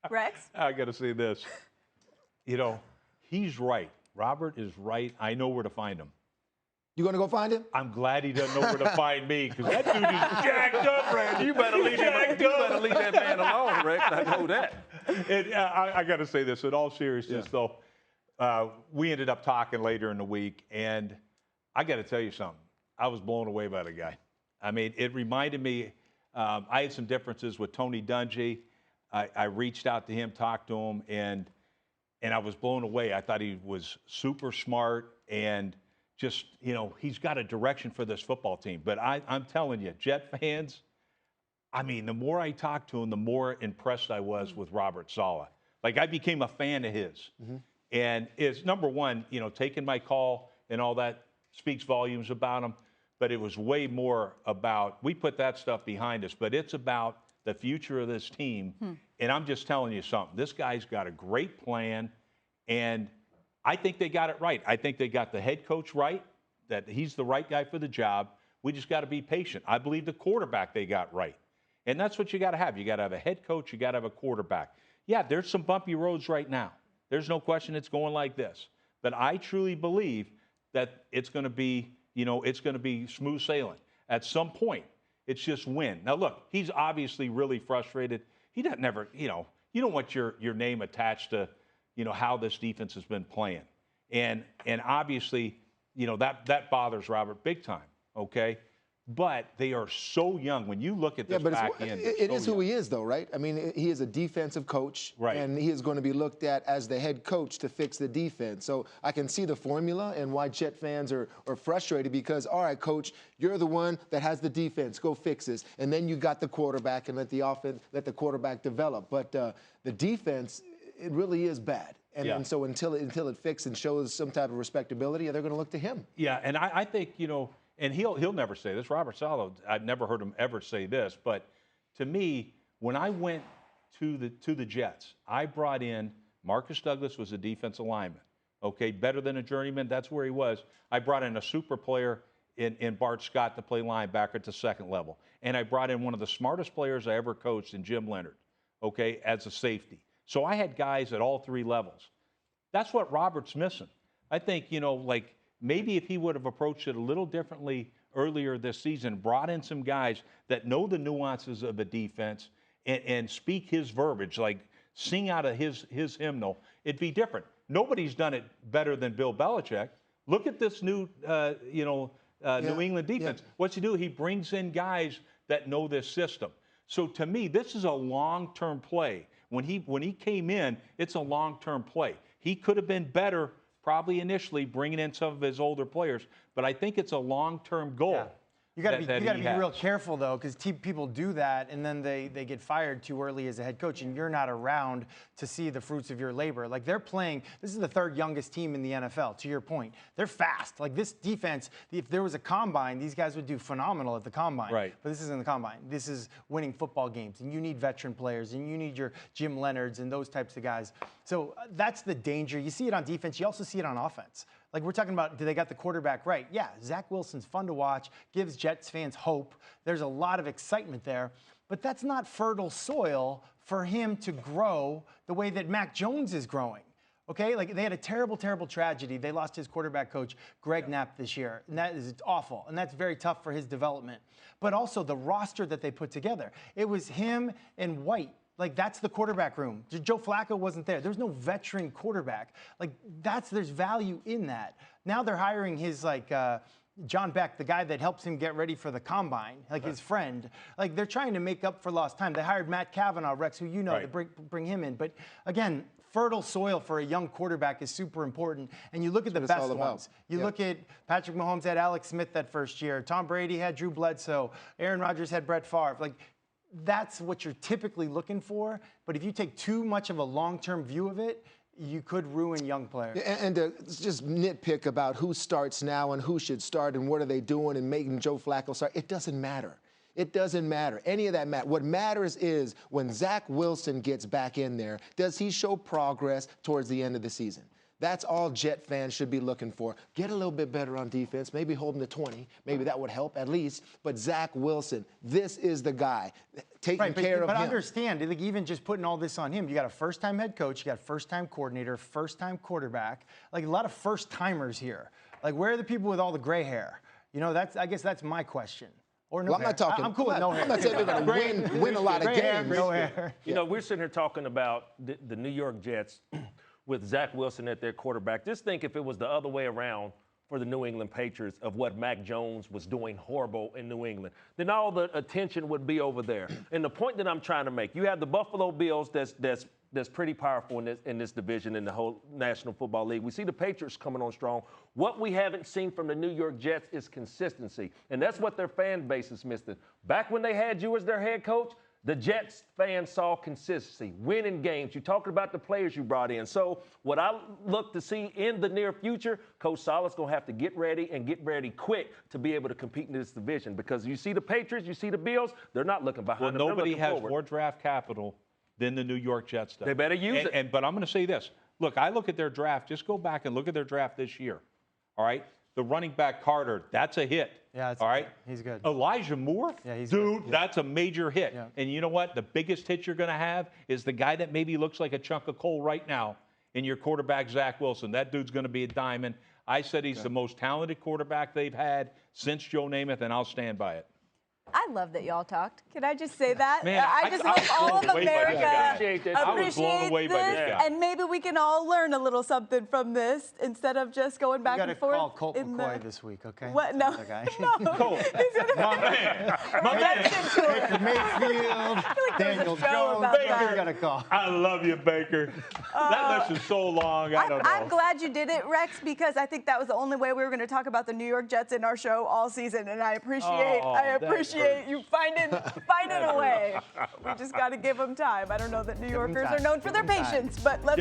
Rex? I got to say this. You know, he's right. Robert is right. I know where to find him. You going to go find him? I'm glad he doesn't know where to find me because that dude is jacked up, Randy. You better leave that man alone, Rex. I know that. I got to say this. In all seriousness, though, we ended up talking later in the week, and I got to tell you something. I was blown away by the guy. I mean, it reminded me, I had some differences with Tony Dungy. I reached out to him, talked to him, and I was blown away. I thought he was super smart and just, you know, he's got a direction for this football team. But I'm telling you, Jet fans, I mean, the more I talked to him, the more impressed I was with Robert Saleh. Like, I became a fan of his. And it's, number one, you know, taking my call and all that speaks volumes about him. But it was way more about, we put that stuff behind us, but it's about the future of this team. And I'm just telling you something. This guy's got a great plan, and I think they got it right. I think they got the head coach right, that he's the right guy for the job. We just got to be patient. I believe the quarterback they got right. And that's what you got to have. You got to have a head coach. You got to have a quarterback. Yeah, there's some bumpy roads right now. There's no question it's going like this. But I truly believe that it's going to be, you know, it's going to be smooth sailing. At some point, it's just win. Now, look, he's obviously really frustrated. He doesn't ever, you know, you don't want your name attached to, you know, how this defense has been playing. And obviously, you know, that bothers Robert big time, okay? But they are so young. When you look at this back end, it is who he is, though, right? I mean, he is a defensive coach, right, and he is going to be looked at as the head coach to fix the defense. So I can see the formula and why Jet fans are frustrated because, all right, coach, you're the one that has the defense. Go fix this. And then you got the quarterback and let the quarterback develop. But the defense, it really is bad. And so until it fixes and shows some type of respectability, they're going to look to him. Yeah, and I think, you know, and he'll never say this. Robert Saleh, I've never heard him ever say this, but to me, when I went to the Jets, I brought in Marcus Douglas was a defensive lineman. Okay, better than a journeyman. That's where he was. I brought in a super player in Bart Scott to play linebacker at the second level, and I brought in one of the smartest players I ever coached in Jim Leonard. Okay, as a safety. So I had guys at all three levels. That's what Robert's missing. I think, you know, like, maybe if he would have approached it a little differently earlier this season, brought in some guys that know the nuances of the defense and speak his verbiage, like sing out of his hymnal, it'd be different. Nobody's done it better than Bill Belichick. Look at this new, New England defense. What's he do? He brings in guys that know this system. So to me, this is a long-term play. When he came in, it's a long-term play. He could have been better probably initially bringing in some of his older players, but I think it's a long-term goal. Yeah. You got to be real careful, though, because people do that, and then they get fired too early as a head coach, and you're not around to see the fruits of your labor. Like, they're playing – this is the third youngest team in the NFL, to your point. They're fast. Like, this defense, if there was a combine, these guys would do phenomenal at the combine. Right. But this isn't the combine. This is winning football games, and you need veteran players, and you need your Jim Leonards and those types of guys. So that's the danger. You see it on defense. You also see it on offense. Like, we're talking about, do they got the quarterback right? Yeah, Zach Wilson's fun to watch, gives Jets fans hope. There's a lot of excitement there. But that's not fertile soil for him to grow the way that Mac Jones is growing. Okay? Like, they had a terrible, terrible tragedy. They lost his quarterback coach, Greg Knapp, this year. And that is awful. And that's very tough for his development. But also the roster that they put together. It was him and White. Like, that's the quarterback room. Joe Flacco wasn't there. There's no veteran quarterback. Like, there's value in that. Now they're hiring his, John Beck, the guy that helps him get ready for the combine, like his friend. Like, they're trying to make up for lost time. They hired Matt Cavanaugh, Rex, who you know, to bring him in. But, again, fertile soil for a young quarterback is super important. And you look at the best ones. You look at Patrick Mahomes had Alex Smith that first year. Tom Brady had Drew Bledsoe. Aaron Rodgers had Brett Favre. Like, that's what you're typically looking for. But if you take too much of a long-term view of it, you could ruin young players. And to just nitpick about who starts now and who should start and what are they doing and making Joe Flacco start, it doesn't matter. It doesn't matter. Any of that matters. What matters is when Zach Wilson gets back in there, does he show progress towards the end of the season? That's all Jet fans should be looking for. Get a little bit better on defense, maybe hold them to 20. Maybe that would help at least. But Zach Wilson, this is the guy taking care of him. But understand, like, even just putting all this on him, you got a first-time head coach, you got a first-time coordinator, first-time quarterback, like a lot of first-timers here. Like, where are the people with all the gray hair? You know, I guess that's my question. Or no Well, hair. I'm not talking. I'm cool with no hair. I'm not saying they're going to win a lot of Gray hair, games. no hair. You know, we're sitting here talking about the New York Jets with Zach Wilson at their quarterback. Just think if it was the other way around for the New England Patriots of what Mac Jones was doing horrible in New England, then all the attention would be over there. And the point that I'm trying to make, you have the Buffalo Bills that's pretty powerful in this division in the whole National Football League. We see the Patriots coming on strong. What we haven't seen from the New York Jets is consistency, and that's what their fan base is missing. Back when they had you as their head coach, the Jets fans saw consistency, winning games. You're talking about the players you brought in. So what I look to see in the near future, Coach Saleh's going to have to get ready quick to be able to compete in this division, because you see the Patriots, you see the Bills, they're not looking behind them. Nobody they're has forward. more draft capital than the New York Jets does. They better use it. But I'm going to say this. Look, I look at their draft. Just go back and look at their draft this year. All right? The running back Carter, that's a hit. Yeah, all right? He's good. Elijah Moore, yeah, he's dude, good. that's a major hit. Yeah. And you know what? The biggest hit you're going to have is the guy that maybe looks like a chunk of coal right now in your quarterback, Zach Wilson. That dude's going to be a diamond. I said he's the most talented quarterback they've had since Joe Namath, and I'll stand by it. I love that y'all talked. Can I just say that? Man, I just hope all of America I was blown away by this guy. and maybe we can all learn a little something from this instead of just going back and forth. You got to call Colt McCoy this week, okay? What? No. Okay. No. Colt. My man. My man. Mayfield, Daniel a show Jones, about you that. got to call. I love you, Baker. That list is so long. I don't know. I'm glad you did it, Rex, because I think that was the only way we were going to talk about the New York Jets in our show all season, and I appreciate you finding a way. We just got to give them time. I don't know that New Yorkers are known for their patience, but let's